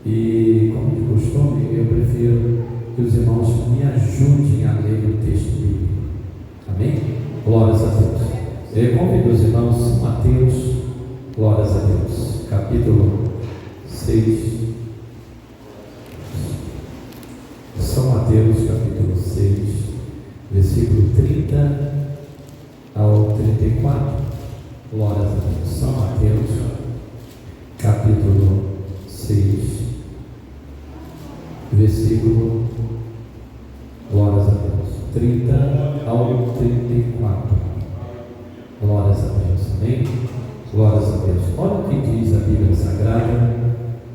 E, como de costume, eu prefiro que os irmãos me ajudem a ler o texto bíblico. Amém? Glórias a Deus. Eu convido os irmãos Mateus, glórias a Deus, capítulo 6. São Mateus, capítulo 6, versículo 30 ao 34. Glórias a Deus. São Mateus, capítulo 6, versículo, glórias a Deus, 30 ao 34. Glórias a Deus. Amém? Glórias a Deus. Olha o que diz a Bíblia Sagrada.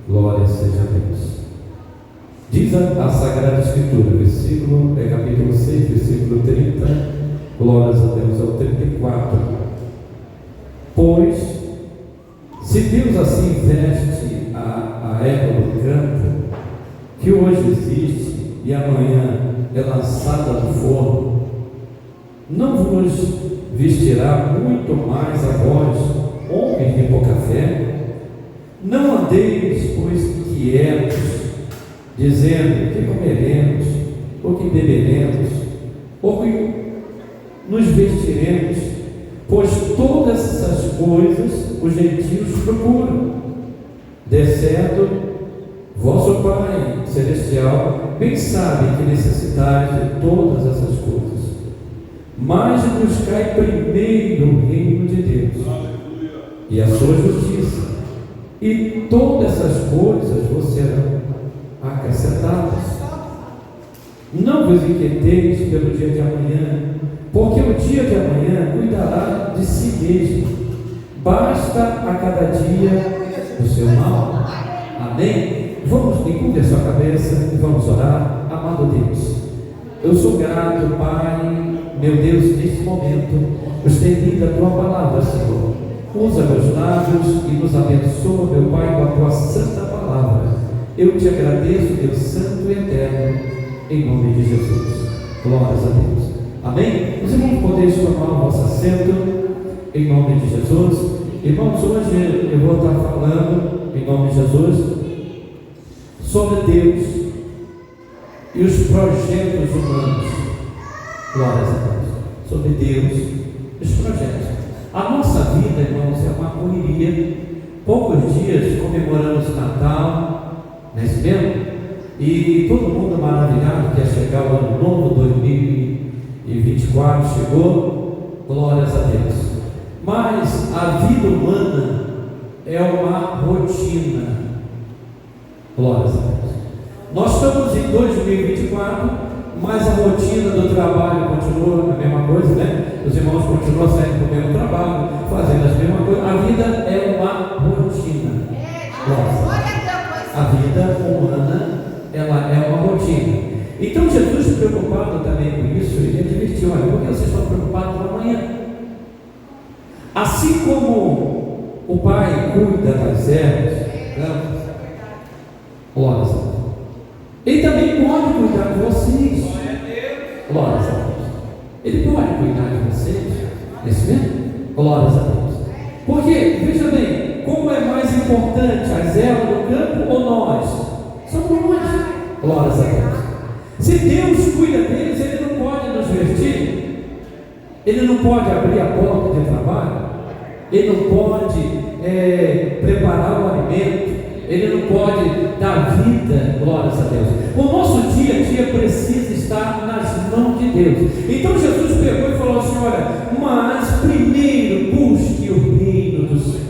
Glória seja a Deus. Diz a Sagrada Escritura, capítulo 6, versículo 30, glórias a Deus, ao 34. Pois, se Deus assim veste a erva do campo, que hoje existe e amanhã é lançada do forno, não vos vestirá muito mais a vós, homens de pouca fé? Não andeis, pois, quietos, dizendo: que comeremos, ou que beberemos, ou que nos vestiremos, pois todas essas coisas os gentios procuram. De certo, vosso Pai Celestial bem sabe que necessitais de todas essas coisas. Mas buscai primeiro o reino de Deus e a sua justiça, e todas essas coisas vos serão acrescentadas. Não vos inquieteis pelo dia de amanhã, porque o dia de amanhã cuidará de si mesmo. Basta a cada dia o seu mal. Amém? Vamos, encurte a sua cabeça e vamos orar. Amado Deus, eu sou grato, Pai, meu Deus, neste momento, nos tem lido a Tua palavra, Senhor. Usa meus lábios e nos abençoa, meu Pai, com a Tua santa palavra. Eu te agradeço, Deus Santo e Eterno, em nome de Jesus. Glórias a Deus. Amém? Os irmãos podem tomar o vosso assento, em nome de Jesus. Irmãos, hoje eu vou estar falando, em nome de Jesus, sobre Deus e os projetos humanos. Glórias a Deus. Sobre Deus e os projetos. A nossa vida, irmãos, é uma correria. Poucos dias comemoramos o Natal, não é isso mesmo? E todo mundo maravilhado que ia chegar o ano novo, 2024, chegou. Glórias a Deus. Mas a vida humana é uma rotina. Glórias a Deus. Nós estamos em 2024, mas a rotina do trabalho continua a mesma coisa, né? Os irmãos continuam saindo do mesmo trabalho, fazendo as mesmas coisas. A vida é uma rotina. A vida humana, ela é uma rotina. Então Jesus, preocupado também com isso, ele advertiu: olha, por que vocês estão preocupados com amanhã? Assim como o Pai cuida das ervas, glórias a Deus, Ele também pode cuidar de vocês. Glórias a Deus. Ele pode cuidar de vocês. Nesse mesmo? Glórias a Deus. Porque, veja bem, como é mais importante as ervas do campo ou nós? Somos nós. Glórias a Deus. Se Deus cuida deles, Ele não pode nos vestir. Ele não pode abrir a porta de trabalho. Ele não pode preparar o alimento. Ele não pode dar vida. Glórias a Deus. O nosso dia a dia precisa estar nas mãos de Deus. Então Jesus pegou e falou assim: olha, mas primeiro busque o reino do Senhor.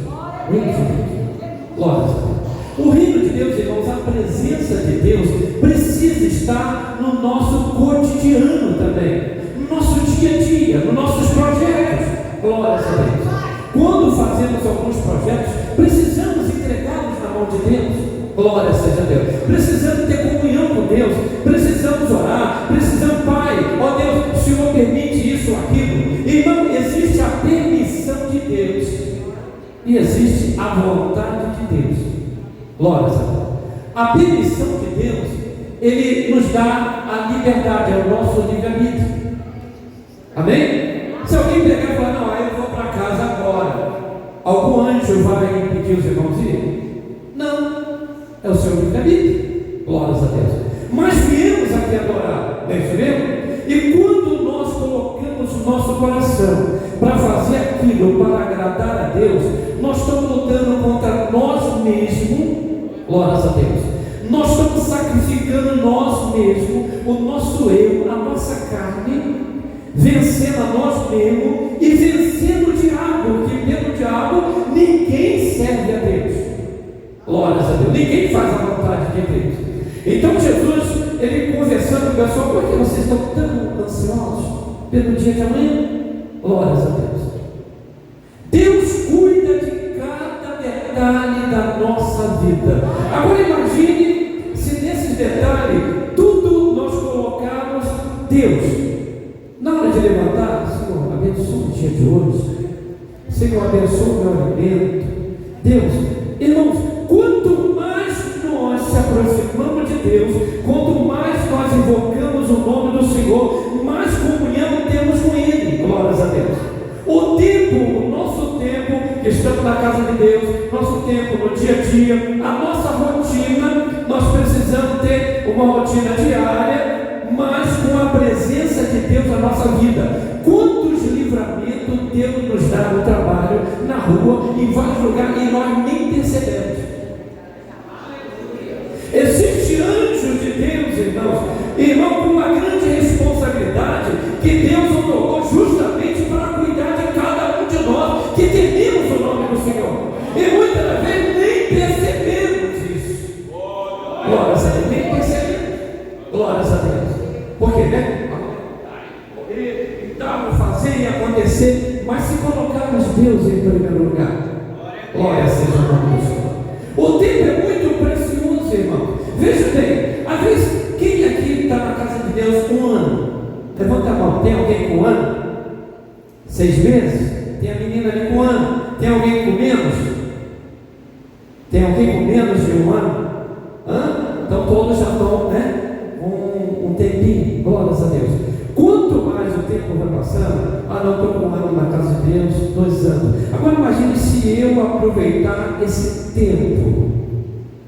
Glórias a Deus. O reino de Deus, irmãos, a presença de Deus precisa estar no nosso cotidiano também, no nosso dia a dia, nos nossos projetos. Glórias a Deus. Quando fazemos alguns projetos, precisamos entregá-los na mão de Deus. Glória seja a Deus. Precisamos ter comunhão com Deus. Precisamos orar. Precisamos, Pai, ó Deus, o Senhor permite isso ou aquilo. Irmão, existe a permissão de Deus e existe a vontade de Deus. Glória a Deus. A permissão de Deus, Ele nos dá a liberdade, é o nosso livre-arbítrio. Amém? Se alguém pegar e falar: não, aí eu vou para casa agora, algum anjo vai impedir os irmãos de ir? Não, é o seu livre-arbítrio. Glórias a Deus. Mas viemos aqui adorar, percebeu? E quando nós colocamos o nosso coração para fazer aquilo, para agradar a Deus, nós estamos lutando contra nós mesmos. Glórias a Deus. Nós estamos sacrificando nós mesmos, o nosso eu, a nossa carne, vencendo a nós mesmos e vencendo o diabo, porque pelo diabo ninguém serve a Deus. Glórias a Deus. Ninguém faz a vontade de Deus. Então Jesus, ele conversando com o pessoal: por que vocês estão tão ansiosos pelo dia de amanhã? Glórias a Deus. Deus cuida de cada detalhe da nossa vida. Agora imagine se nesses detalhes tudo nós colocarmos Deus. Na hora de levantar: Senhor, abençoa o dia de hoje. Senhor, abençoa o meu alimento. Deus, irmãos, quanto mais nós se aproximamos de Deus, quanto mais nós invocamos o nome do Senhor, mais comunhão temos com Ele. Glórias a Deus. O tempo, o nosso tempo, que estamos na casa de Deus, nosso tempo no dia a dia, a nossa rotina, nós precisamos ter uma rotina diária, mas com a presença de Deus na nossa vida. Quantos livramentos Deus nos dá no trabalho, na rua, em vários lugares, e nós nem percebemos. Existe anjo de Deus, irmão, com uma grande responsabilidade que Deus otorgou justamente para cuidar de cada um de nós que tememos o nome do Senhor. E muitas das vezes nem percebemos isso. Glórias a Deus, nem percebemos. Glórias a Deus. Por quê, né? Então, fazer e acontecer, mas se colocarmos Deus em primeiro lugar. Glória seja o nome do Senhor. O tempo é muito precioso, irmão. Veja bem, às vezes, quem aqui está na casa de Deus um ano? Levanta a mão. Tem alguém com um ano? 6 meses? Tem a menina ali com um ano? Tem alguém com menos? Tem alguém com menos de um ano? Então todos já estão, né? Um tempinho. Glórias a Deus. Quanto mais o tempo vai passando, não estou com um ano na casa de Deus, 2 anos. Agora imagine se eu aproveitar esse tempo.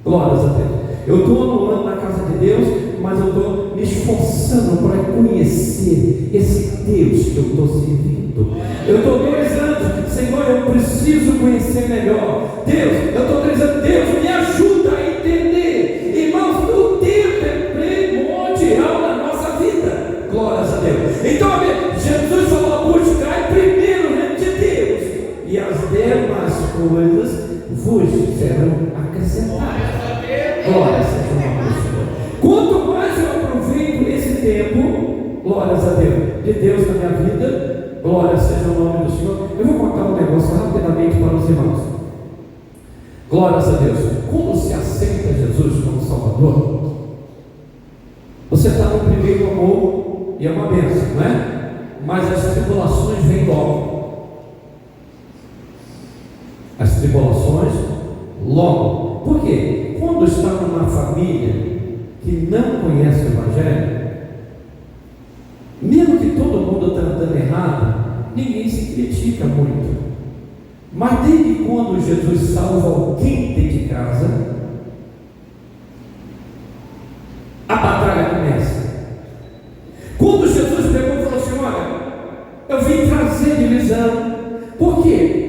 Glórias a Deus. Eu estou no ano na casa de Deus, mas eu estou me esforçando para conhecer esse Deus que eu estou servindo. Eu estou 2 anos, Senhor, eu preciso conhecer melhor. Deus, eu estou 3 anos, Deus, me ajuda a entender. Irmãos, o tempo é primordial na nossa vida. Glórias a Deus. Então, Jesus falou: buscar primeiro o reino de Deus, e as demais coisas vos serão acrescentadas. Glórias seja o nome do Senhor. Quanto mais eu aproveito esse tempo, glórias a Deus, de Deus na minha vida, glórias seja o nome do Senhor. Eu vou contar um negócio rapidamente para os irmãos. Glórias a Deus. Quando se aceita Jesus como Salvador, você está no primeiro amor e é uma bênção, não é? Mas as tribulações vêm logo. As tribulações logo. Por quê? Quando está numa família que não conhece o Evangelho, mesmo que todo mundo está andando errado, ninguém se critica muito. Mas desde quando Jesus salva alguém dentro de casa, a batalha começa. Quando Jesus pegou e falou assim: olha, eu vim trazer divisão. Por quê?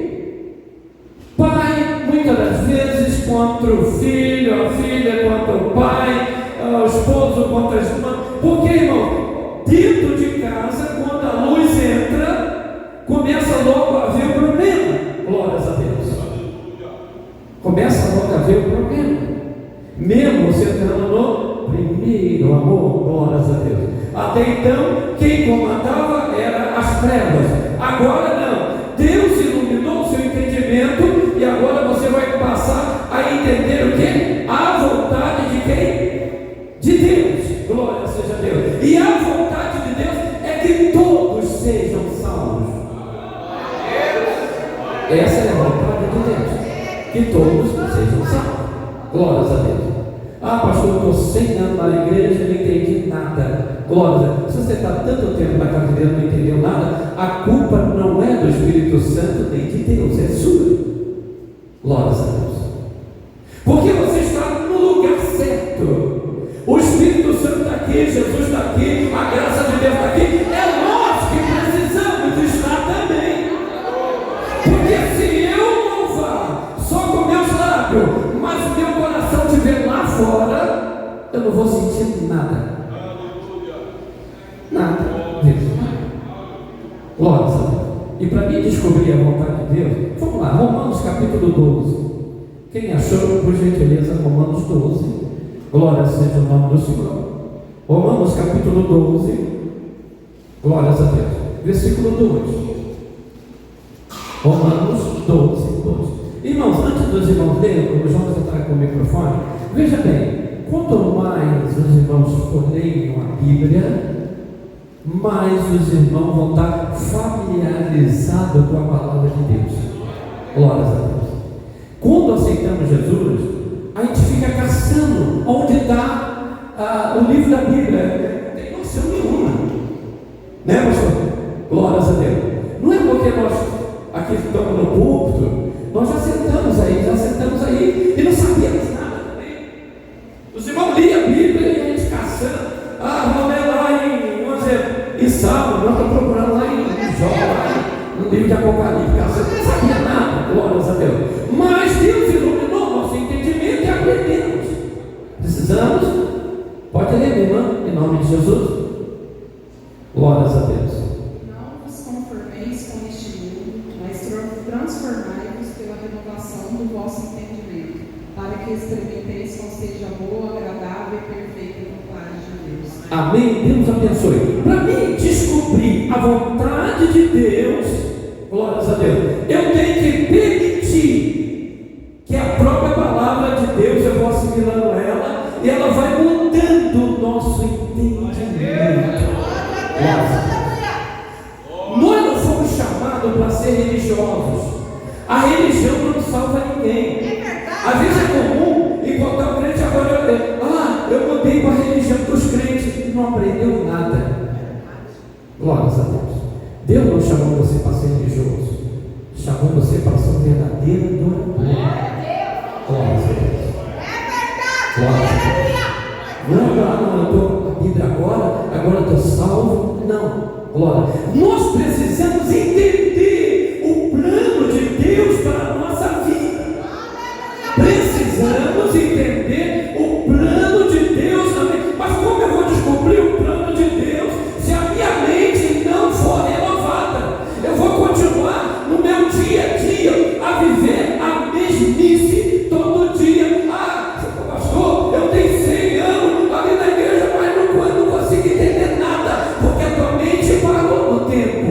Pai, muitas das vezes, contra o filho, a filha contra o pai, o esposo contra a irmã. Porque, irmão, dentro de casa, quando a luz entra, começa logo a haver o problema. Glórias a Deus. Começa logo a haver o problema. Mesmo você entrando no primeiro amor, glórias a Deus. Até então, quem comandava era as trevas. Agora não. Deus iluminou o seu entendimento e agora você vai passar a entender o quê? A vontade de quem? De Deus. Glória seja a Deus. E a vontade de Deus é que todos sejam salvos. Essa é a vontade de Deus. Que todos sejam salvos. Glórias a Deus. Pastor, eu estou 100 anos na igreja e não entendi nada. Glória a Deus. Se você está tanto tempo na casa de Deus e não entendeu nada, a culpa não é do Espírito Santo nem de Deus, é sua. Glórias a Deus. Porque você está no lugar mas o meu coração estiver lá fora, eu não vou sentir nada. Nada. Glória a Deus. E para mim descobrir a vontade de Deus, vamos lá, Romanos capítulo 12. Quem achou, por gentileza, Romanos 12. Glória seja o nome do Senhor. Romanos capítulo 12. Glórias a Deus. Versículo 2. Romanos 12, 2. Irmãos, antes dos irmãos lerem, o João está com o microfone. Veja bem, quanto mais os irmãos leiam a Bíblia, mais os irmãos vão estar familiarizados com a palavra de Deus. Glórias a Deus. Quando aceitamos Jesus, a gente fica caçando onde está o livro da Bíblia. Não tem noção nenhuma, né, pastor? Glórias a Deus. Não é porque nós aqui estamos no púlpito, nós já sentamos aí e não sabíamos nada também. Os irmãos liam a Bíblia e a gente caçando. Vamos ler lá em Salmo, nós estamos procurando lá em Jó, no livro de Apocalipse, caçando, não sabia nada, glórias a Deus. Mas Deus iluminou nosso entendimento e aprendemos. Precisamos, pode ler, minha irmã, em nome de Jesus. Glórias a Deus. Não vos conformeis com este mundo, mas transformai-vos pela renovação do vosso entendimento, para que experimenteis qual seja a boa, agradável e perfeita vontade de Deus. Amém? Deus abençoe. Para mim descobrir a vontade de Deus, glórias a Deus, eu tenho que permitir que a própria palavra de Deus, eu vou assimilando ela, e ela vai mudando o nosso entendimento. Nós não fomos chamados para ser religiosos. A religião não salva ninguém. Às vezes é comum encontrar um crente agora, eu mudei para a religião dos crentes e não aprendeu nada. Glórias a Deus. Deus não chamou você para ser religioso, chamou você para ser um verdadeiro adorador. Glórias a Deus. Glórias a Deus. Não, eu estou na Bíblia agora eu estou salvo. Não, glória. Nós precisamos entender o plano de Deus para a nossa vida. Precisamos entender o plano de Deus também. Mas como eu vou descobrir o plano de Deus se a minha mente não for renovada? Eu vou continuar no meu dia a dia a viver a mesmice todo dia. Pastor, eu tenho 100 anos ali na igreja, mas não consigo entender nada, porque a tua mente parou no tempo.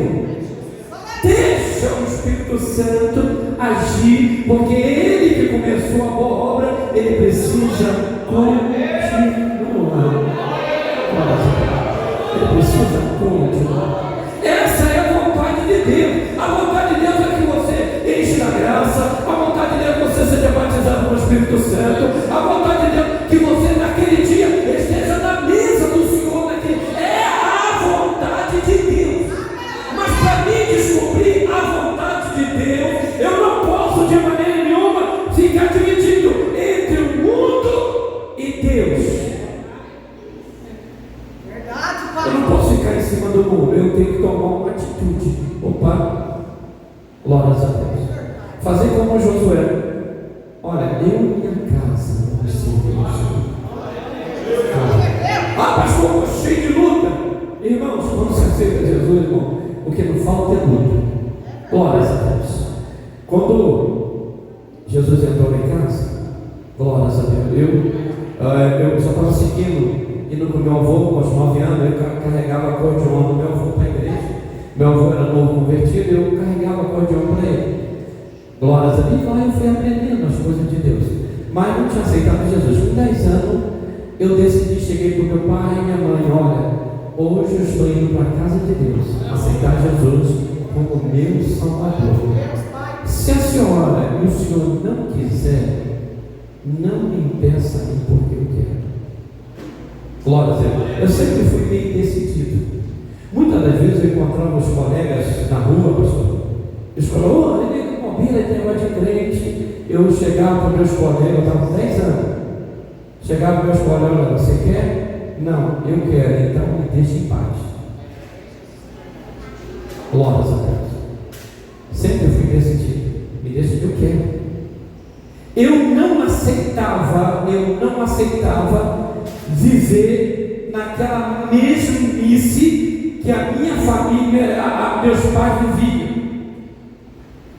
Deixa o Espírito Santo agir, porque ele que começou a boa obra, ele precisa continuar. Ele precisa continuar. Essa é a vontade de Deus. A vontade de Deus é que você enche da graça. A vontade de Deus é que você seja batizado no Espírito Santo. A vontade de Deus é que você naquele dia esteja na mesa do Senhor. É a vontade de Deus. Mas para mim descobrir a vontade de Deus, eu não posso de maneira nenhuma ficar dividido entre o mundo e Deus. Eu não posso ficar em cima do muro, eu tenho que tomar uma atitude. Opa, glórias a Deus. Fazer como Josué. Olha, eu e minha casa vamos servir ao Senhor. Pastor, estou cheio de luta. Irmãos, quando se aceita Jesus, irmão, o que não falta é luta. Glórias a Deus. Quando Jesus entrou em casa, glórias a Deus, eu só estava seguindo. Indo com meu avô, aos 9 anos, eu carregava acordeon do meu avô para a igreja. Meu avô era novo convertido, eu carregava acordeon para ele. Glórias a Deus. E lá eu fui aprendendo as coisas de Deus. Mas não tinha aceitado Jesus. Com 10 anos, eu decidi, cheguei para o meu pai e minha mãe: olha, hoje eu estou indo para a casa de Deus, aceitar Jesus como meu Salvador. Se a senhora e o senhor não quiser, não me impeça em porque eu quero. Glória a Deus. Eu sempre fui meio decidido. Muitas das vezes eu encontrava os colegas na rua, pastor. Eles falavam: ele tem mobília, ele tem negócio de crente. Eu chegava para meus colegas, eu estava com 10 anos. Chegava para meus colegas: olha, você quer? Não, eu quero, então me deixe em paz. Glórias a Deus. Sempre fui decidido. Me deixe, eu quero. Eu não aceito não aceitava viver naquela mesmice que a minha família, meus pais viviam.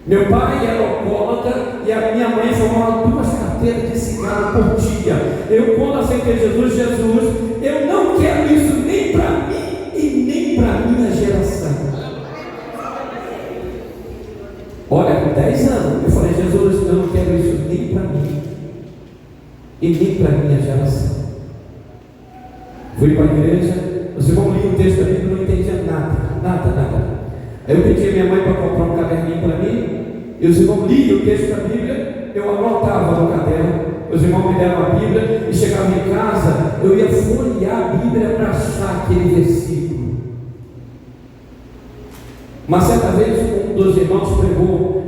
Meu pai era alcoólatra e a minha mãe fumava 2 carteiras de cigarro por dia. Eu, quando aceitei Jesus, eu não quero isso nem para mim e nem para a minha geração. Olha, com 10 anos, eu falei: Jesus, eu não quero isso nem para mim e nem para a minha geração. Fui para a igreja, os irmãos liam o texto da Bíblia, não entendia nada. Aí eu pedi a minha mãe para comprar um caderninho para mim, e os irmãos liam o texto da Bíblia, eu anotava no caderno, os irmãos me deram a Bíblia, e chegava em casa, eu ia folhear a Bíblia para achar aquele versículo. Uma certa vez, um dos irmãos pregou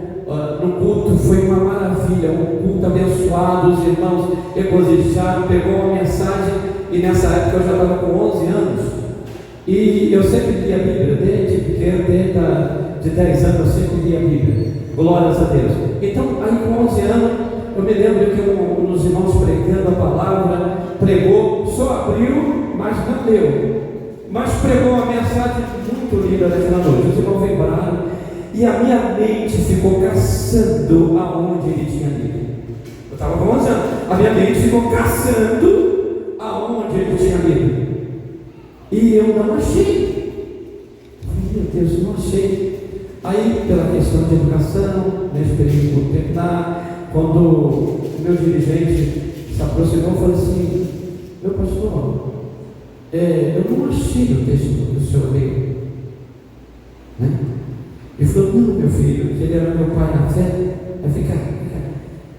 no culto, foi uma maravilha, um culto abençoado, os irmãos regozijaram, pegou uma mensagem, e nessa época eu já estava com 11 anos, e eu sempre li a Bíblia, desde pequeno, de 10 anos eu sempre li a Bíblia, glórias a Deus. Então, aí com 11 anos, eu me lembro que um dos irmãos pregando a palavra, pregou, só abriu, mas não leu, mas pregou uma mensagem muito linda naquela noite. Os irmãos vibraram, e a minha mente ficou caçando aonde ele tinha lido. Eu estava com 11 anos, a minha mente ficou caçando aonde ele tinha lido, e eu não achei. Meu Deus, não achei. Aí, pela questão de educação, esperei por terminar, quando o meu dirigente se aproximou, eu falei assim: meu pastor, eu não achei o texto que o senhor leu, né? Ele falou: não, meu filho, que ele era meu pai na fé. Aí fica,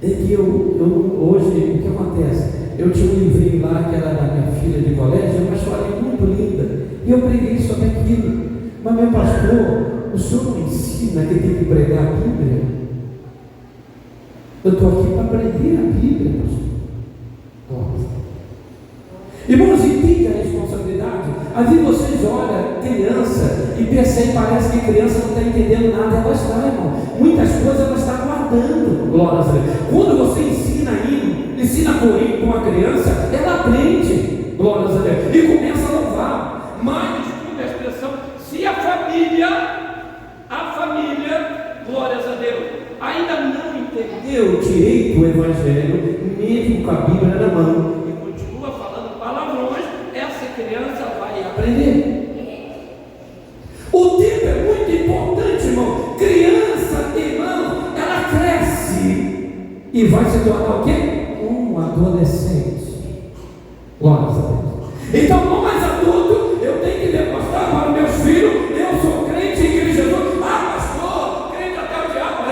é que eu hoje, o que acontece? Eu tinha um livrinho lá que era da minha filha de colégio, uma história muito linda, e eu preguei sobre aquilo. Mas, meu pastor, o senhor não ensina que tem que pregar a Bíblia? Eu estou aqui para aprender a Bíblia, pastor. Irmãos, entende a responsabilidade? Às vezes vocês olham criança e percebem, parece que criança não está entendendo nada. Ela está, irmão. Muitas coisas ela está guardando. Glória a Deus. Quando você ensina corinho com uma criança, ela aprende. Glória a Deus. E começa a louvar. Mas, desculpe a expressão, se a família, glórias a Deus, ainda não entendeu direito o Evangelho, mesmo com a Bíblia na mão, e continua falando palavrões, essa criança vai aprender. O tempo é muito importante, irmão. Criança, irmão, ela cresce e vai se tornar o quê? Um adolescente. Glórias a Deus. Então, não mais adulto, eu tenho que demonstrar para meus filhos: eu sou crente em Cristo Jesus. Ah, pastor, crente até o diabo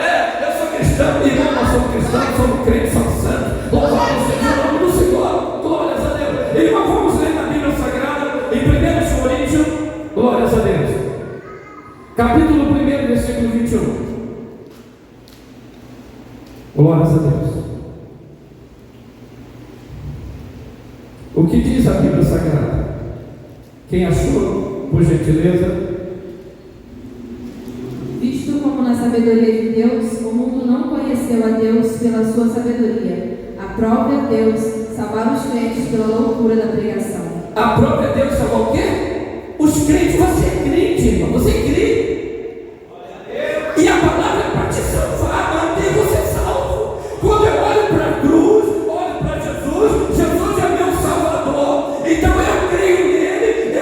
eu sou cristão. E não, nós somos cristãos, somos crentes, somos santos. Louvado seja o nome do Senhor. Glórias a Deus. Irmão, vamos ler na Bíblia Sagrada, em 1 Coríntios, glórias a Deus, capítulo 1, versículo 21. Glórias a Deus. O que diz a Bíblia Sagrada? Quem achou, por gentileza? Visto como na sabedoria de Deus, o mundo não conheceu a Deus pela sua sabedoria. A própria Deus salvar os crentes pela loucura da pregação. A própria Deus salvar o quê? Os crentes. Você é crente, irmão. Você crê. E a palavra é para te salvar, manter você salvo. Quando eu olho para a cruz, olho para Jesus, Jesus é meu Salvador. Então eu creio nele,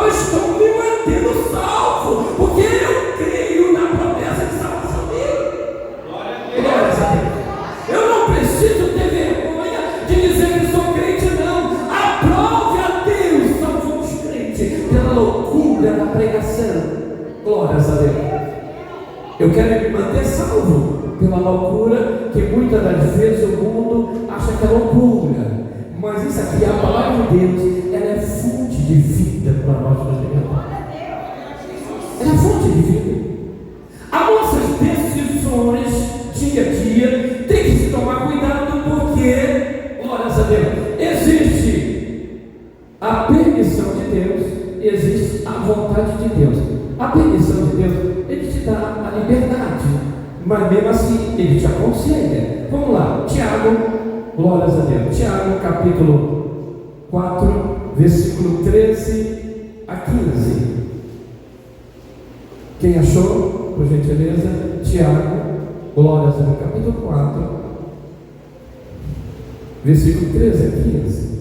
estou me mantendo salvo, porque eu creio na promessa de salvação dele. Glória a Deus. Eu não preciso ter vergonha de dizer que sou crente, não. Aprove a Deus salvou os crentes pela loucura da pregação. Glórias a Deus. Eu quero me manter salvo pela loucura que muitas das vezes o mundo acha que é loucura. Mas isso aqui, a palavra de Deus, ela é fonte de vida para nós brasileiros. Ela é fonte de vida. As nossas decisões dia a dia tem que se tomar cuidado, porque, glórias a Deus, existe a permissão de Deus, existe a vontade de Deus. A permissão de Deus, ele te dá a liberdade, mas mesmo assim ele te aconselha. Vamos lá, Tiago, Glórias a Deus. Tiago, capítulo 4, versículo 13 a 15. Quem achou, por gentileza? Tiago, glórias a Deus, capítulo 4, versículo 13 a 15.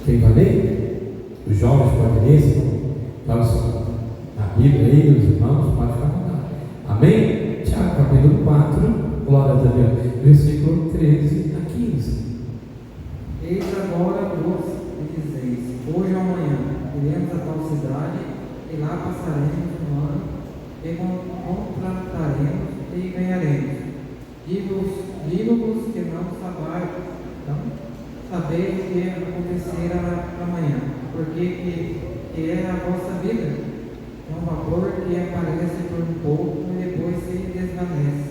Quem vai ler? Os jovens podem ler, senão fala a Bíblia aí, os irmãos, pode ficar à vontade. Amém? Tiago, capítulo 4, glória a Deus, versículo 13 a 15. Eis agora vos dizeis, hoje ou amanhã, iremos a tal cidade, e lá passaremos um ano, e contrataremos e ganharemos. Digo-vos que não sabeis o que acontecerá amanhã, porque que é a vossa vida, é um vapor que aparece por um pouco e depois se desvanece.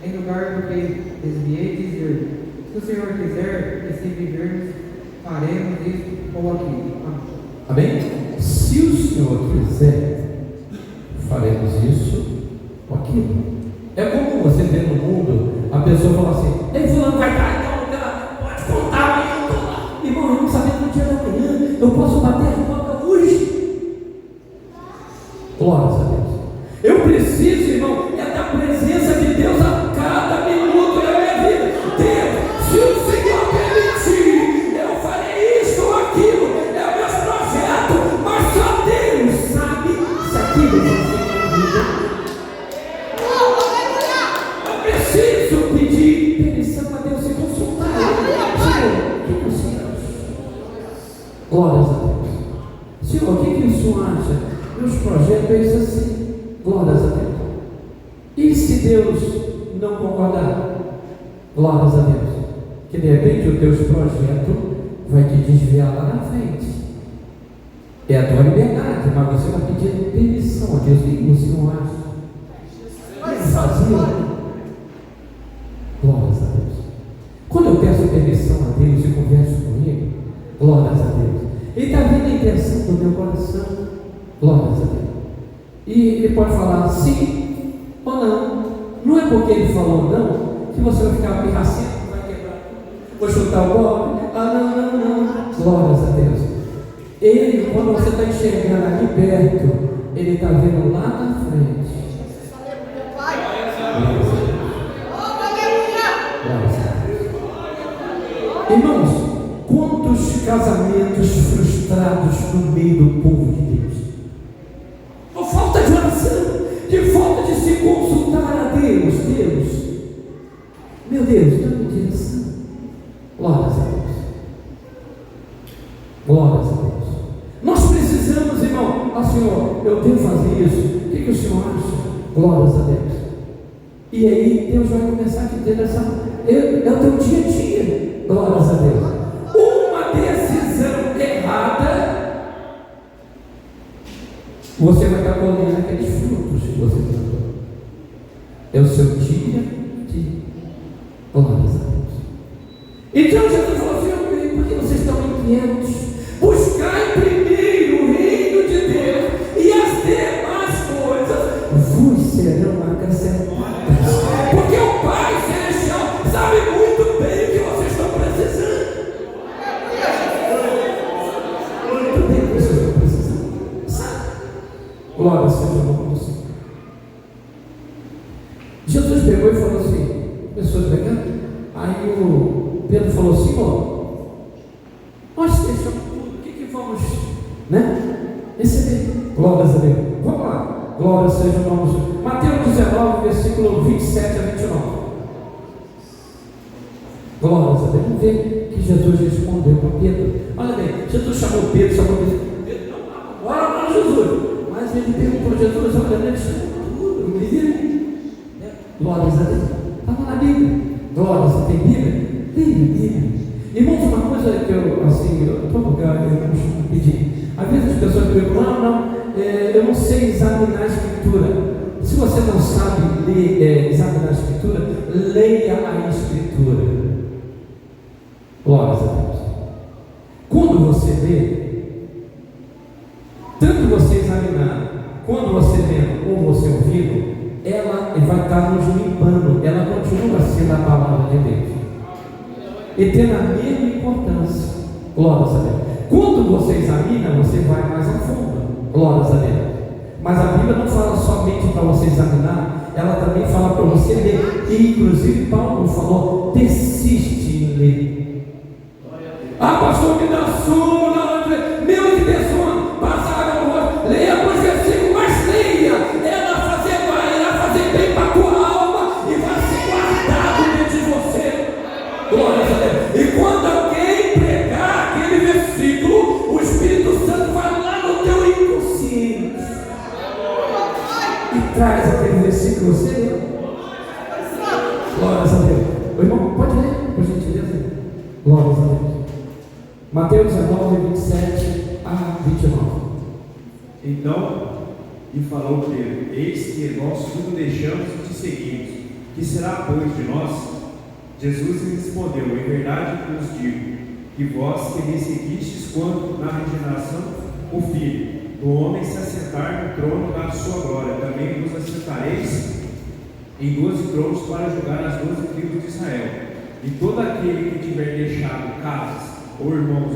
Em lugar do que desviei dizer, se o Senhor quiser, e se vivermos, faremos isso ou aquilo. Amém? Se o Senhor quiser, faremos isso ou aquilo. É como você vê no mundo, a pessoa fala assim: ei, fulano vai dar, então pode contar amanhã, eu estou lá. Irmão, eu não sabia no dia da manhã, eu posso bater a porta hoje. Glórias a Deus. Eu preciso, irmão, é da presença de Deus a cada minuto da minha vida. Deus, se o Senhor permitir, eu farei isso ou aquilo. É o meu projeto, mas só Deus sabe se aquilo vai ser vida. Eu preciso pedir permissão a Deus e consultar. Senhor, o que o Senhor acha? Glórias a Deus. Senhor, o que o Senhor acha? Meus projetos é isso assim. Glórias a Deus. E se Deus não concordar? Glórias a Deus. Que de repente o teu projeto vai te desviar lá na frente. É a tua liberdade, mas você vai pedir permissão a Deus. O que o Senhor acha? Fazer. Glórias a Deus. Quando eu peço permissão a Deus e converso com Ele, glórias a Deus, Ele está vendo a intenção do meu coração. Glórias a Deus. E Ele pode falar sim ou não. Não é porque Ele falou não que você vai ficar pirracento, vai quebrar tudo, vou chutar o golpe. Não. Glórias a Deus. Ele, quando você está enxergando ali perto, Ele está vendo lá na frente. Irmãos, quantos casamentos frustrados no meio do povo de Deus? Por falta de oração, de falta de se consultar a Deus. Meu Deus, dá-me direção. Glórias a Deus. Glórias a Deus. Nós precisamos, irmão, Senhor, eu devo fazer isso. O que o Senhor acha? Glórias a Deus. E aí Deus vai começar a te ter essa. É o teu dia a dia. Glórias a Deus. Uma decisão errada, você vai estar colhendo aqueles frutos que você plantou. É o seu dia a dia. Glórias a Deus. Então Jesus falou assim: por que vocês estão inquietos? Buscai primeiro o reino de Deus, e as demais coisas vos serão acrescentadas. Porque o Pai Celestial sabe muito bem o que vocês estão precisando. Muito bem o que vocês estão precisando. Sabe? Glória seja o nome do Senhor. Jesus pegou e falou assim, começou a pregar. Aí o Pedro falou assim: nós deixamos tudo, o que vamos, receber? Glórias a Deus. Vamos lá. Glória seja o nome do Senhor. Mateus 19, versículo 27 a 29. Glórias a Deus. Vamos ver que Jesus respondeu para Pedro. Olha bem, Jesus chamou Pedro, Pedro, não, agora não, Jesus. Mas ele perguntou a Jesus: olha, ele chamou tudo, glórias a Deus. Estava na Bíblia. Glórias, você tem Bíblia? Bíblia. Irmãos, uma coisa que eu todo lugar eu costumo pedir. Às vezes as pessoas perguntam: eu não sei examinar a Escritura. Se você não sabe examinar a Escritura, leia a Escritura. Glórias a Deus. Quando você lê, tanto você examinar quando você lendo ou você ouvindo, ela vai estar nos limpando, ela continua sendo a palavra de Deus e tendo a mesma importância. Glórias a Deus. Quando você examina, você vai mais a fundo. Glórias a Deus. Mas a Bíblia não fala somente para você examinar, ela também fala para você ler. E inclusive Paulo falou: persiste em ler. Ah, pastor, me dá sono, meu que tem sono, passa água no rosto, leia alguns versículos, mas leia. Ela irá fazer bem para a tua alma e vai ser guardado dentro de você. Glórias a Deus. E quando alguém pregar aquele versículo, o Espírito Santo vai lá no teu inconsciente e traz aquele versículo. Você leu? Glórias a Deus. O irmão, pode ler, por gentileza. Glórias a Deus. Mateus 19, 27 a 29. Então lhe falou Pedro: eis que nós tudo deixamos e te seguimos. Que será, pois, de nós? Jesus lhe respondeu: em verdade vos digo, que vós que me seguistes quando na regeneração o Filho do homem se assentar no trono da sua glória, também vos assentareis em 12 tronos para julgar as 12 tribos de Israel. E todo aquele que tiver deixado casas, ou irmãos,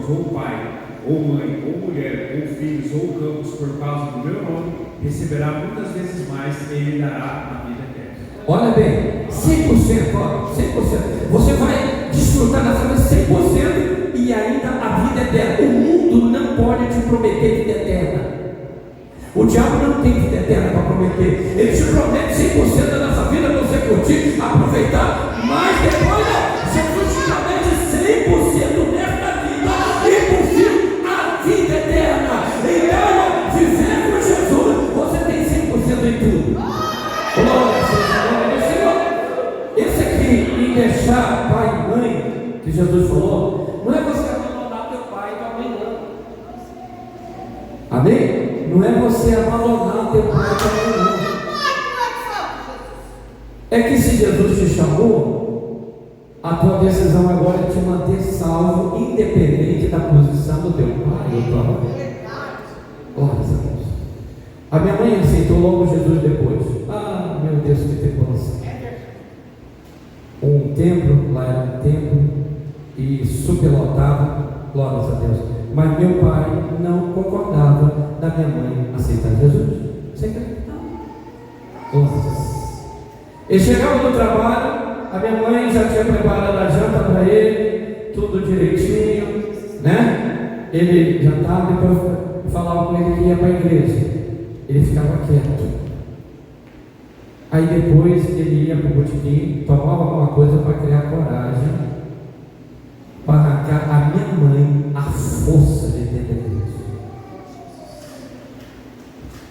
ou pai, ou mãe, ou mulher, ou filhos, ou campos, por causa do meu nome, receberá muitas vezes mais, e ele dará a vida eterna. Olha bem, 100%, ó, 100%. Você vai desfrutar dessa vida 100% e ainda a vida eterna. O mundo não pode te prometer vida eterna. O diabo não tem vida eterna para prometer. Ele te promete 100% da nossa vida para você curtir, aproveitar, mas depois não. Jesus te promete 100% nesta vida e por fim a vida eterna. Então, viver com Jesus, você tem 100% em tudo. Glória a Senhor. Esse aqui, em deixar pai e mãe, que Jesus falou, não é você abandonar teu pai e tua mãe, não. Amém? Não é você abandonar teu pai e tua mãe, não. É que se Jesus te chamou, a tua decisão agora é te manter salvo, independente da posição do teu pai ou tua mãe. Glória a Deus. A minha mãe aceitou logo Jesus depois. Ah, meu Deus, que tribulação. Um templo, lá era um templo, e superlotado, glórias a Deus. Mas meu pai não concordava da minha mãe aceitar Jesus. Você acredita? Glórias. Ele chegava no trabalho, a minha mãe já tinha preparado a janta para ele, tudo direitinho, né? Ele jantava, depois falava com ele que ia para a igreja. Ele ficava quieto. Aí depois ele ia para o botequim, tomava alguma coisa para criar coragem, para arrancar a minha mãe a força de dentro da igreja.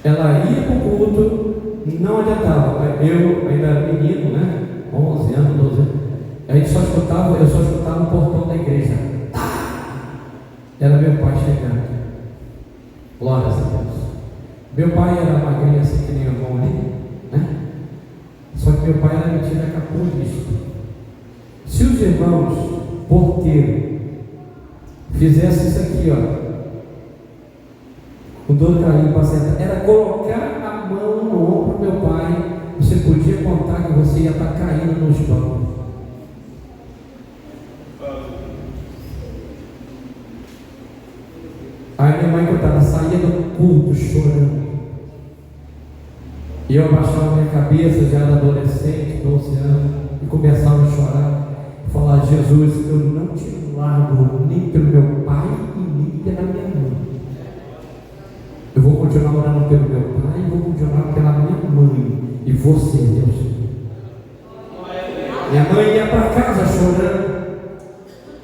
Ela ia para o culto, não adiantava. Eu ainda era menino, né? 11 anos, 12 anos. A gente eu só escutava o portão da igreja. Era meu pai chegando. Glórias a Deus. Meu pai era magrinho assim que nem o irmão ali, né? Só que meu pai era metido a capolista. Se os irmãos porteiros fizessem isso aqui, ó, com todo carinho para sentar, era colocar a mão no ombro do meu pai, você podia contar que você ia estar caindo nos bancos. Aí minha mãe, coitada, saía do culto chorando. E eu abaixava minha cabeça, já era adolescente, 12 anos, e começava a chorar, falar: Jesus, eu não te largo nem pelo meu pai e nem pela minha mãe. Eu vou continuar orando pelo meu pai e vou continuar pela minha mãe. E você, Deus. Minha mãe ia para casa chorando.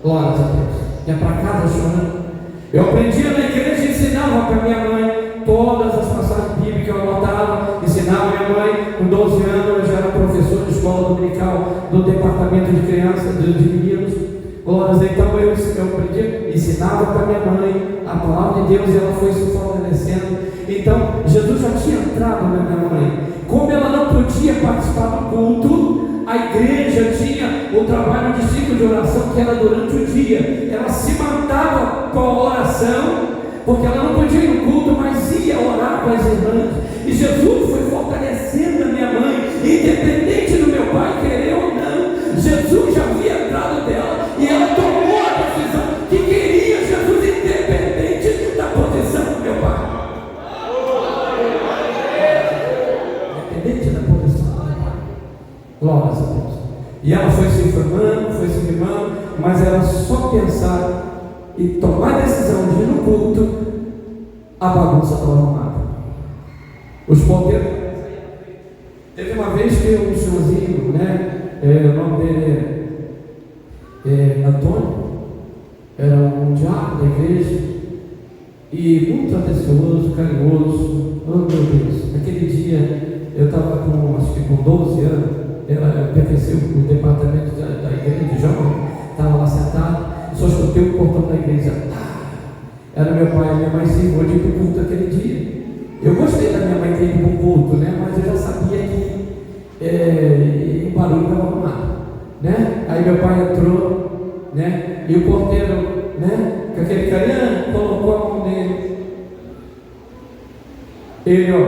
Glória a Deus. Ia para casa chorando. Eu aprendia na igreja e ensinava para minha mãe todas as passagens bíblicas, eu anotava, ensinava minha mãe. Com 12 anos eu já era professor de escola dominical do departamento de crianças, de meninos. Glórias, então eu aprendi, ensinava para minha mãe a palavra de Deus e ela foi se fortalecendo. Então Jesus já tinha entrado na minha mãe. Como ela não podia participar do culto, a igreja tinha o trabalho de ciclo de oração que era durante o dia. Ela se matava com a oração porque ela não podia ir no culto, mas ia orar com as irmãs. E Jesus foi fortalecendo a minha mãe, independente do meu pai querer ou não. Jesus já havia entrado dela e ela tomou a decisão que queria Jesus, independente da posição do meu pai. Independente da posição do meu pai. Glórias a Deus. E ela foi se firmando, mas era só pensar e tomar a decisão de ir no culto, a bagunça estava arrumada. Os ponteiros. Teve uma vez que um senhorzinho, o nome dele é Antônio, era um diácono da igreja, e muito atencioso, carinhoso. Oh meu Deus, aquele dia eu estava com 12 anos, eu pertencia ao departamento da igreja de jovem, estava lá sentado, só escutei o portão da igreja. Era meu pai e minha mãe se envolviam de ir para o culto aquele dia. Eu gostei da minha mãe ter ido para o culto, mas eu já sabia que o barulho estava arrumado. Aí meu pai entrou, e o porteiro, com aquele carinha, colocou a mão nele. Ele, o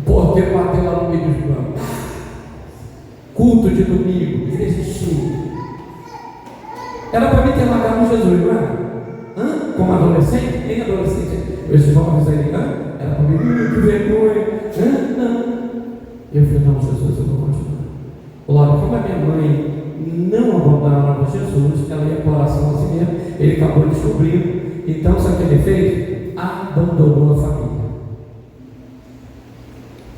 porteiro bateu lá no meio dos bancos. Culto de domingo, igreja cheia. Era para mim ter largado Jesus, não era? Como adolescente? Nem adolescente. Eu disse, vamos avisar ele, era para mim, que vergonha. Não. Eu falei, não, Jesus, eu vou continuar. Logo, como a minha mãe não abandonava Jesus, ela ia para a oração assim mesmo, ele acabou descobrindo. Então, sabe o que ele fez? Abandonou a família.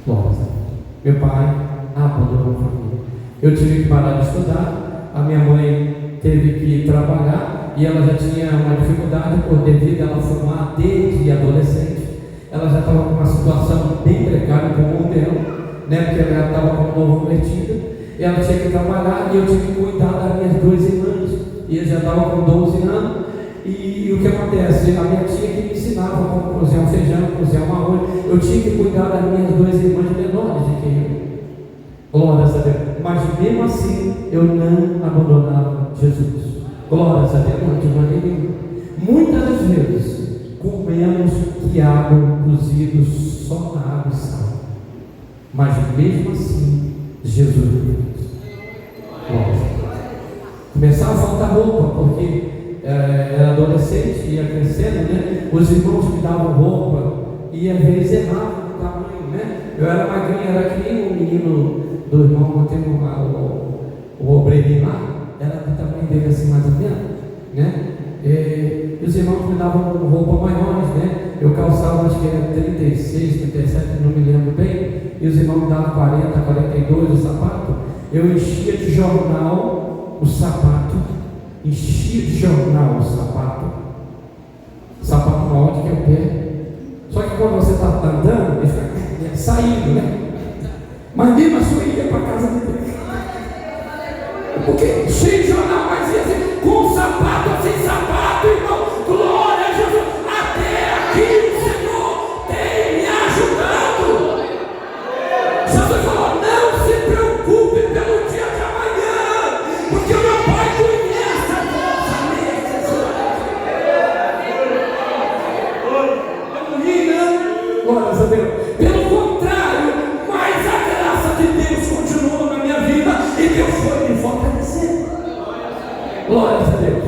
Glória. Meu pai abandonou a família. Eu tive que parar de estudar, a minha mãe teve que trabalhar e ela já tinha uma dificuldade devido a ela fumar desde adolescente. Ela já estava com uma situação bem precária com o dela, porque ela já estava com um novo convertido, e ela tinha que trabalhar e eu tive que cuidar das minhas duas irmãs, e eu já estava com 12 anos. E o que acontece? A minha tia que me ensinava como cozinhar um feijão, cozinhar um arroz, eu tinha que cuidar das minhas duas irmãs menores do que eu. Glórias a Deus. Mas mesmo assim, eu não abandonava Jesus. Glórias a Deus, não de maneira nenhuma. Muitas das vezes, comemos quiabo cozido só na água e sal. Mas mesmo assim, Jesus me glórias a Deus. Começava a faltar roupa, porque era adolescente, ia crescendo, os irmãos me davam roupa e às vezes erravam o tamanho, Eu era magrinho, era que nem o menino do irmão, tem o obreirinho lá, era do tamanho dele assim mais ou menos, E os irmãos me davam roupa maiores, Eu calçava, acho que era 36, 37, não me lembro bem, e os irmãos me davam 40, 42 o sapato. Eu enchia de jornal o sapato. Enchia de jornal o sapato maior do que o pé. Só que quando você está andando, ele fica saindo, Mas mesmo assim eu ia para casa dele. Porque cheio de jornal, mas ia assim, com sapato ou sem sapato, irmão. Glória a Jesus. Até aqui o Senhor tem me ajudado. Jesus falou, não se preocupe pelo dia de amanhã, porque o meu Pai conhece a vossa necessidade. Não ri, não? Glórias a Deus. Pelo contrário, mas a graça de Deus continuou na minha vida e Deus foi me fortalecendo. Glórias a Deus.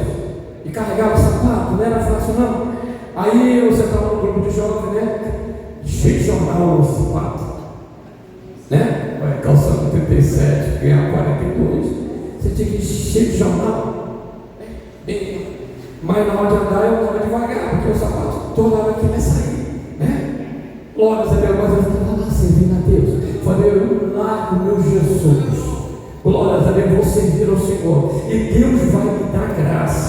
E carregava o sapato, não era fácil não. Aí você estava no grupo de jovens, cheio de jornal no sapato, Vai calçando 37, ganhar 42. Você tinha que ir cheio de jornal. Mas na hora de andar eu andava devagar, porque o sapato toda hora que vai sair, Glórias a Deus, mas eu estava lá servindo a Deus. Falei, eu largo meu Jesus. Glórias a Deus, vou servir ao Senhor. E Deus vai me dar graça.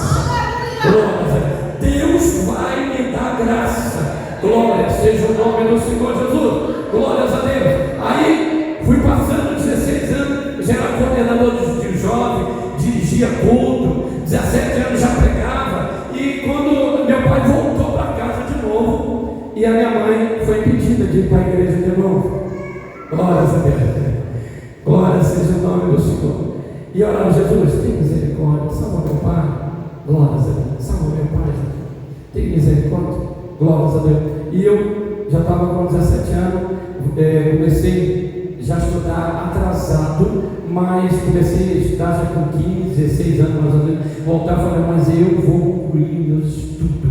Glórias a Deus. Deus vai me dar graça. Glória seja o nome do Senhor Jesus. Glórias a Deus. Aí fui passando 16 anos, já era coordenador de jovem, dirigia culto, 17 anos já pregava. E quando meu pai voltou para casa de novo, e a minha mãe foi impedida de ir para a igreja de novo. Glórias a Deus. Glória seja o nome do Senhor. E orava, Jesus, tem misericórdia, salva meu pai. Glórias a Deus, salva meu pai. Tem misericórdia. Glórias a Deus. E eu já estava com 17 anos, comecei já a estudar atrasado, mas comecei a estudar já com 15, 16 anos, mais ou menos. Voltar e falei, mas eu vou concluir meu estudo.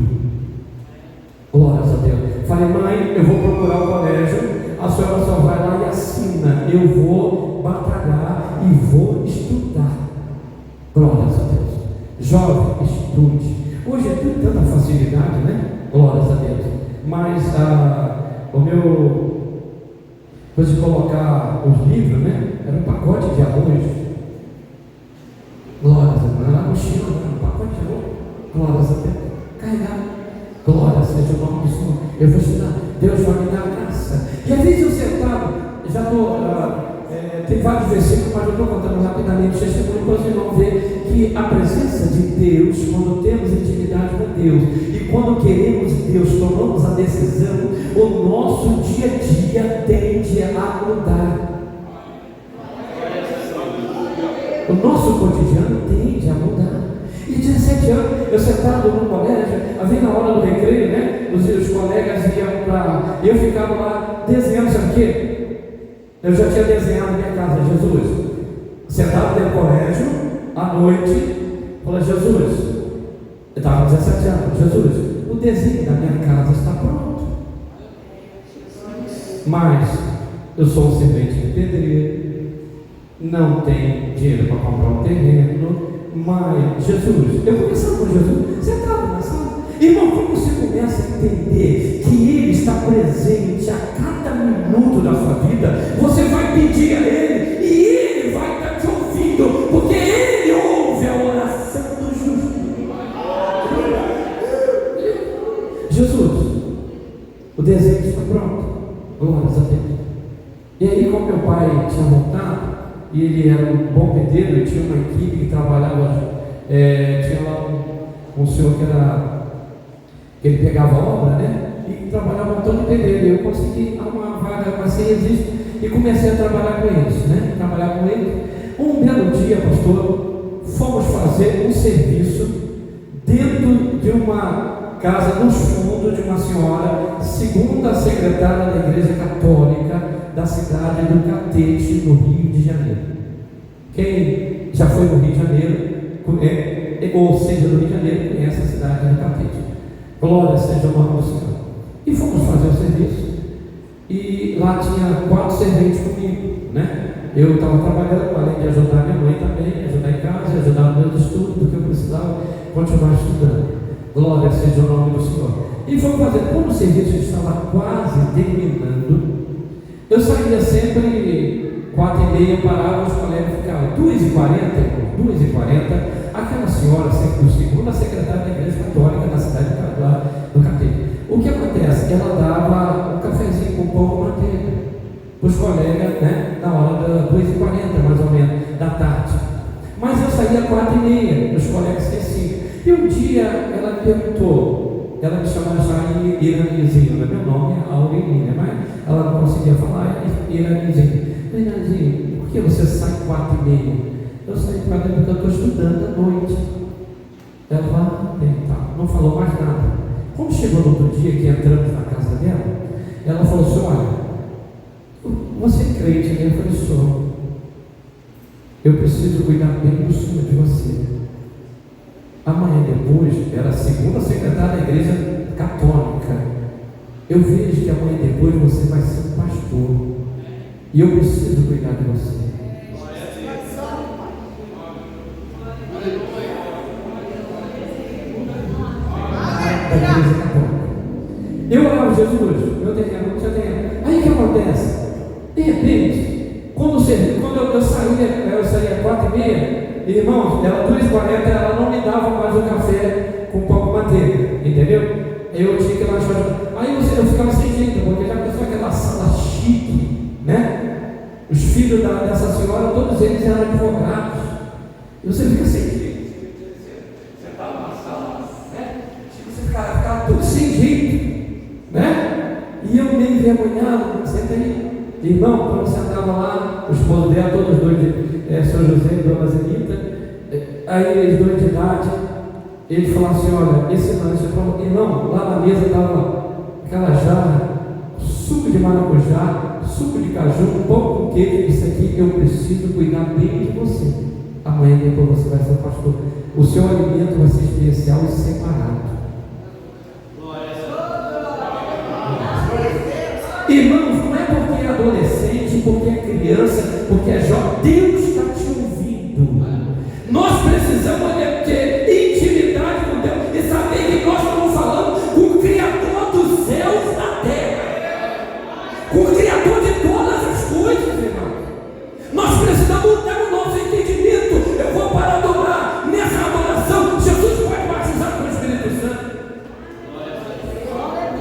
Glórias a Deus. Falei, mãe, eu vou procurar o colégio, a senhora só vai lá e assina. Eu vou batalhar e vou estudar. Glórias a Deus. Jovem, estude. Hoje é tudo tanta facilidade, né? Glórias a Deus. Mas o meu, depois de colocar os livros, né? Era um pacote de arroz. Glórias a Deus. Não era mochila, era um pacote de arroz. Glórias a Deus. Carregado. Glória seja o nome do Senhor. Eu vou estudar. Deus vai me dar graça. E às vezes eu sentado, já estou. Tem vários versículos, mas eu estou contando rapidamente o testemunho para vocês vão ver que a presença de Deus, quando temos intimidade com Deus e quando queremos Deus, tomamos a decisão, o nosso dia a dia tende a mudar. O nosso cotidiano tende a mudar. E 17 anos, eu sentado no colégio, havia na hora do recreio, né? Os colegas iam para. Eu ficava lá desenhando, sabe o quê? Eu já tinha desenhado na minha casa, Jesus. Sentado dentro do colégio, à noite, falei, Jesus, eu estava com 17 anos, Jesus, o desenho da minha casa está pronto. Mas eu sou um servente de pedreiro, não tenho dinheiro para comprar um terreno. Mas Jesus, eu conversando com Jesus, sentado na sala, irmão, como você começa a entender que Ele está presente a cada minuto da sua vida, você vai pedir a Ele e Ele vai estar te ouvindo, porque Ele ouve a oração do justo. Jesus, o desenho está pronto, glórias a Deus. E aí, como meu pai tinha montado, e ele era um bom pedreiro, tinha uma equipe que trabalhava, tinha lá um senhor que ele pegava obra, né? E trabalhava um montão de pedreiro. E eu consegui uma vaga para ser registro e comecei a trabalhar com eles, né? Trabalhar com eles. Um belo dia, pastor, fomos fazer um serviço dentro de uma casa nos fundos de uma senhora, segunda secretária da Igreja Católica da cidade do Catete, no Rio de Janeiro. Quem já foi no Rio de Janeiro, ou seja, no Rio de Janeiro, conhece a cidade do Catete. Glória seja o nome do Senhor. E fomos fazer o serviço. E lá tinha 4 serventes comigo, né? Eu estava trabalhando, além de ajudar minha mãe também, ajudar em casa, ajudar no meu estudo, porque eu precisava continuar estudando. Glória seja o nome do Senhor. E fomos fazer, quando o serviço estava quase terminando, eu saía sempre 4h30, parava, os colegas ficavam 2h40, aquela senhora, segunda secretária da Igreja Católica da cidade do Catete. O que acontece? Ela dava um cafezinho com pão com manteiga para os colegas, né, na hora da 2h40, mais ou menos, da tarde. Mas eu saía 4h30, os colegas esqueciam. E um dia ela perguntou, ela me chamava já Iranizinho, meu nome é Aurelinha, mas ela não conseguia falar Iranizinho. Iranizinho, por que você sai 4h30? Eu saí 4h30 porque eu estou estudando à noite. Ela falou, tá, não falou mais nada. Quando chegou no outro dia que entramos na casa dela, ela falou assim, olha, você é crente, né? Eu falei, sou. Eu preciso cuidar bem do Senhor de você. Amanhã depois, era a segunda secretária da Igreja Católica. Eu vejo que amanhã depois você vai ser um pastor. E eu preciso cuidar de você. Da Igreja Católica. Eu orava, Jesus, meu terreno, não tinha terreno. Aí o que acontece? De repente, quando eu saía 4h30, irmãos, ela 2h40, ela não me dava mais o café com pão com manteiga, entendeu? Eu tinha que ir lá chorar. Aí eu ficava sem jeito, porque já pensou aquela sala chique, né? Os filhos dessa senhora, todos eles eram advogados. E você fica sem jeito. Você estava na sala, né? Você ficava tudo sem jeito, né? E eu meio envergonhado, senta aí. Irmão, quando você estava lá, o esposo dela, todos dois, São José e Dona Zenita, aí eles dois de idade, ele falou assim, olha, esse lanche, eu falei, irmão, mesa estava aquela jarra, suco de maracujá, suco de caju, pão com queijo. Isso aqui eu preciso cuidar bem de você. Amanhã depois você vai ser pastor. O seu alimento vai ser especial e separado. Irmãos, não é porque é adolescente, porque é criança, porque é jovem. Deus está te ouvindo. Nós precisamos ter intimidade com Deus e saber que nós estamos falando com o Criador dos céus e da terra, com o Criador de todas as coisas, irmão. Nós precisamos ter o nosso entendimento. Eu vou para adorar nessa adoração. Jesus pode batizar com o Espírito Santo.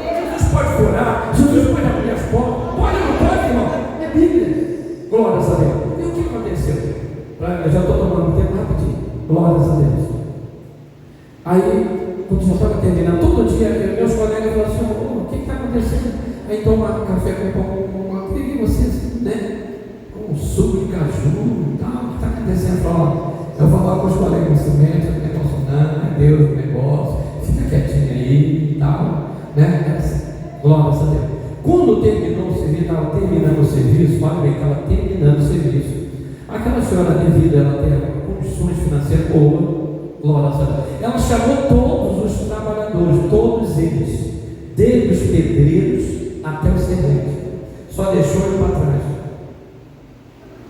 Jesus pode curar. Jesus pode abrir as portas. Pode ou não pode, irmão? É Bíblia. Glórias a Deus. E o que aconteceu? Eu já estou tomando tempo rapidinho. Glórias a Deus. Aí, quando já estava terminando, todo dia, meus colegas falaram assim: o que está acontecendo? Aí toma café com pão, eu queria vocês, né? Com suco de caju e tal, o que está acontecendo? Eu falava com os colegas assim: não é negócio não, é Deus o negócio, fica quietinho aí e tal, né? Glórias a Deus. Quando terminou o serviço, estava terminando o serviço, olha bem, estava terminando o serviço. Aquela senhora, devido a ela ter condições financeiras boas, glórias a Deus, ela chamou todos os trabalhadores, todos eles, desde os pedreiros até os serventes, só deixou ele para trás.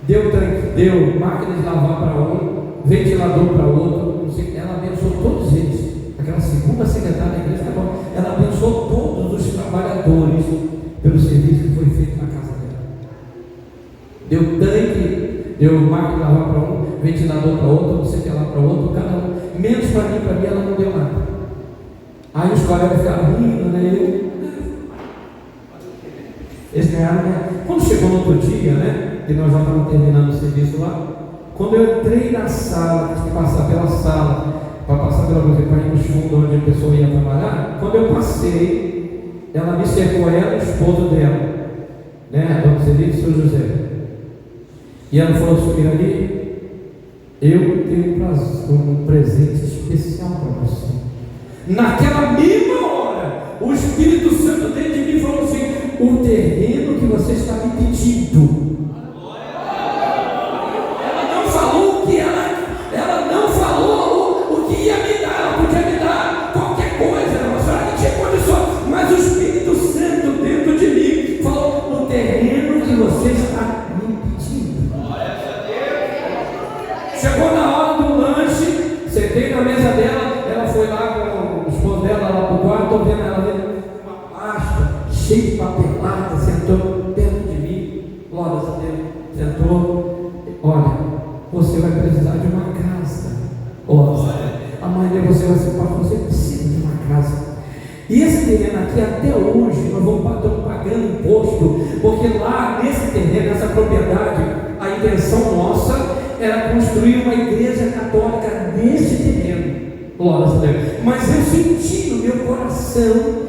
Deu máquina de lavar para um, ventilador para outro, não sei, ela abençoou todos eles. Aquela segunda secretária da igreja, ela abençoou todos os trabalhadores pelo serviço que foi feito na casa dela. Deu tanque, deu máquina de lavar para um, ventilador para outro, não sei o que lá para outro, cada um, menos para mim ela não deu nada. Aí os colegas ficaram rindo, né? Eles ganharam, né? Quando chegou no outro dia, né? E nós já estávamos terminando o serviço lá. Quando eu entrei na sala, tinha que passar pela sala, para passar pela coisa, para ir nos fundos onde a pessoa ia trabalhar. Quando eu passei, ela me cercou, ela e o esposo dela, né? A dona Celina e o seu José. E ela falou assim: ali, eu tenho um presente especial para você. Naquela mesma hora, o Espírito Santo dentro de mim falou assim: o terreno que você está me pedindo. Ela não falou o que ela não falou o que ia me dar. Ela podia me dar qualquer coisa, não, a senhora não tinha condições, mas o Espírito Santo dentro de mim falou: o terreno que você está me pedindo. Chegou na hora do lanche, sentei na mesa dela, ela foi lá com o esposo dela lá pro quarto, estou vendo ela ali, uma pasta cheia de papelada, sentou perto de mim, glórias a Deus, sentou. Olha, você vai precisar de uma casa. Olha, amanhã você vai ser pai, você precisa de uma casa. E esse terreno aqui, até hoje, nós vamos pagando imposto, porque lá nesse terreno, nessa propriedade, a intenção nossa era construir uma igreja católica nesse terreno. Glórias a Deus. Mas eu senti no meu coração